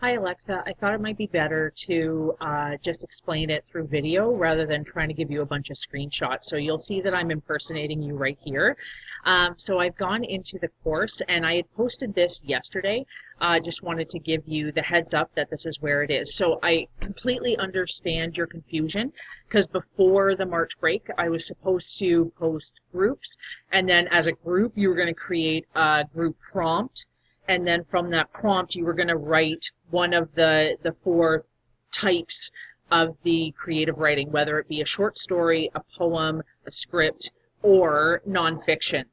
Hi Alexa, I thought it might be better to just explain it through video rather than trying to give you a bunch of screenshots. So you'll see that I'm impersonating you right here. So I've gone into the course and I had posted this yesterday. I just wanted to give you the heads up that this is where it is. So I completely understand your confusion because before the March break, I was supposed to post groups, and then as a group, you were going to create a group prompt. And then from that prompt, you were going to write one of the four types of the creative writing, whether it be a short story, a poem, a script, or nonfiction.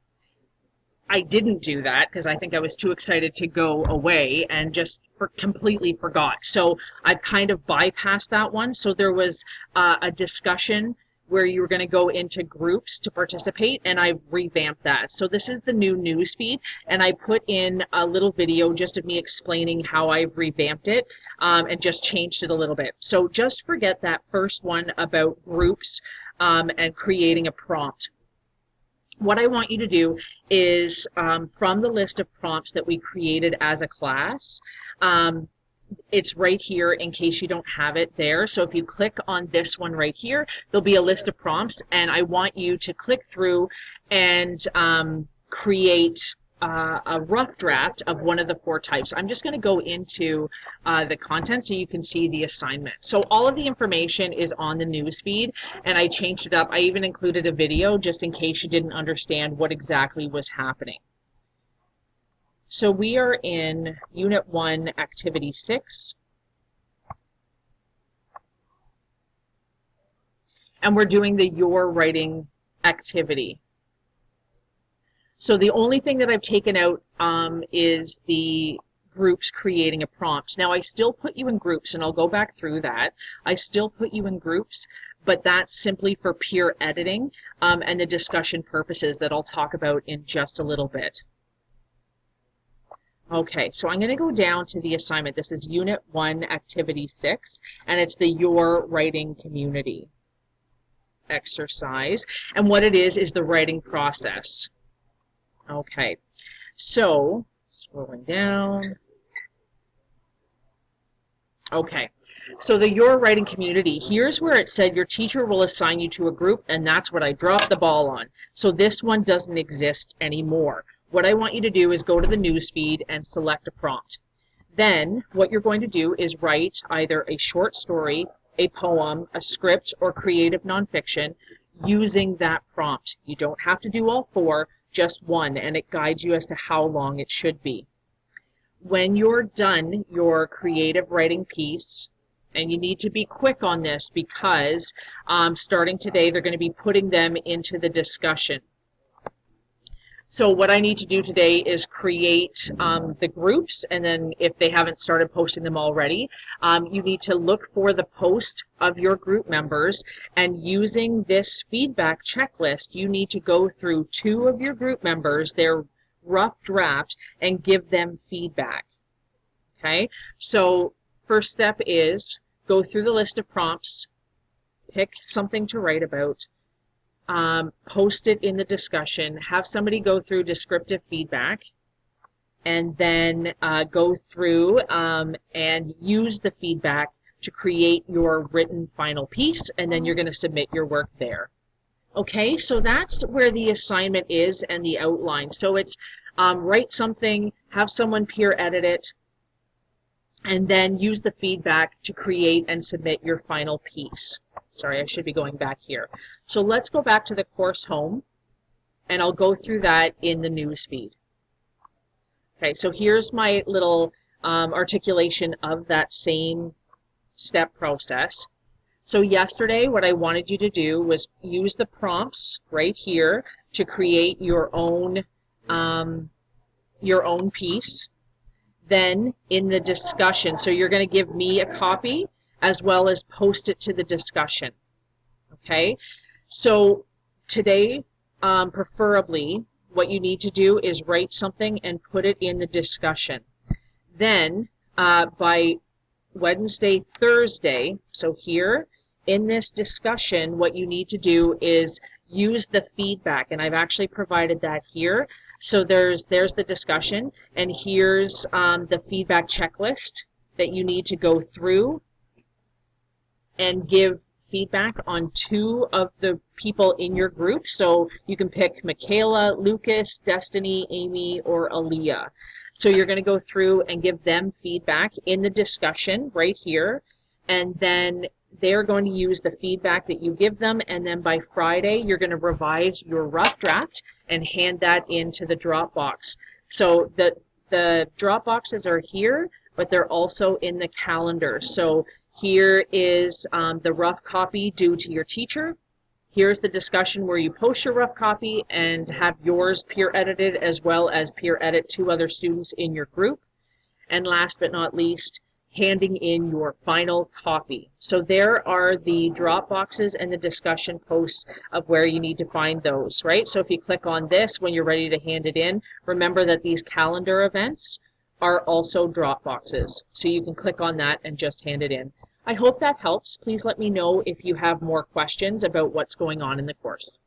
I didn't do that because I think I was too excited to go away and just completely forgot. So I've kind of bypassed that one. So there was a discussion where you were going to go into groups to participate, and I've revamped that. So this is the new newsfeed, and I put in a little video just of me explaining how I've revamped it and just changed it a little bit. So just forget that first one about groups and creating a prompt. What I want you to do is from the list of prompts that we created as a class, it's right here in case you don't have it there. So if you click on this one right here, there'll be a list of prompts, and I want you to click through and create a rough draft of one of the four types. I'm just going to go into the content so you can see the assignment. So all of the information is on the newsfeed, and I changed it up. I even included a video just in case you didn't understand what exactly was happening. So we are in Unit 1, Activity 6. And we're doing the Your Writing activity. So the only thing that I've taken out is the groups creating a prompt. Now I still put you in groups, and I'll go back through that. I still put you in groups, but that's simply for peer editing and the discussion purposes that I'll talk about in just a little bit. Okay, so I'm going to go down to the assignment. This is Unit 1, Activity 6, and it's the Your Writing Community exercise. And what it is the writing process. Okay, so scrolling down. Okay, so the Your Writing Community, here's where it said your teacher will assign you to a group, and that's what I dropped the ball on. So this one doesn't exist anymore. What I want you to do is go to the newsfeed and select a prompt. Then what you're going to do is write either a short story, a poem, a script, or creative nonfiction using that prompt. You don't have to do all four, just one, and it guides you as to how long it should be. When you're done your creative writing piece, and you need to be quick on this because starting today they're going to be putting them into the discussion. So what I need to do today is create the groups, and then if they haven't started posting them already, you need to look for the post of your group members, and using this feedback checklist, you need to go through two of your group members, their rough draft, and give them feedback. Okay, so first step is go through the list of prompts, pick something to write about, post it in the discussion, have somebody go through descriptive feedback, and then go through and use the feedback to create your written final piece, and then you're going to submit your work there. Okay, so that's where the assignment is and the outline. So it's write something, have someone peer edit it, and then use the feedback to create and submit your final piece. Sorry, I should be going back here. So let's go back to the course home, and I'll go through that in the newsfeed. Okay, so here's my little articulation of that same step process. So yesterday, what I wanted you to do was use the prompts right here to create your own piece. Then in the discussion, so you're going to give me a copy as well as post it to the discussion. Okay, so today, preferably, what you need to do is write something and put it in the discussion. Then by Wednesday, Thursday, so here in this discussion, what you need to do is use the feedback, and I've actually provided that here. So there's the discussion, and here's the feedback checklist, that you need to go through and give feedback on 2 of the people in your group. So you can pick Michaela, Lucas, Destiny, Amy, or Aaliyah. So you're going to go through and give them feedback in the discussion right here, and then they're going to use the feedback that you give them, and then by Friday you're going to revise your rough draft and hand that into the Dropbox. So the Dropboxes are here, but they're also in the calendar. So here is the rough copy due to your teacher. Here's the discussion where you post your rough copy and have yours peer edited, as well as peer edit 2 other students in your group. And last but not least, handing in your final copy. So there are the Dropboxes and the discussion posts of where you need to find those, right? So if you click on this when you're ready to hand it in, remember that these calendar events are also Dropboxes. So you can click on that and just hand it in. I hope that helps. Please let me know if you have more questions about what's going on in the course.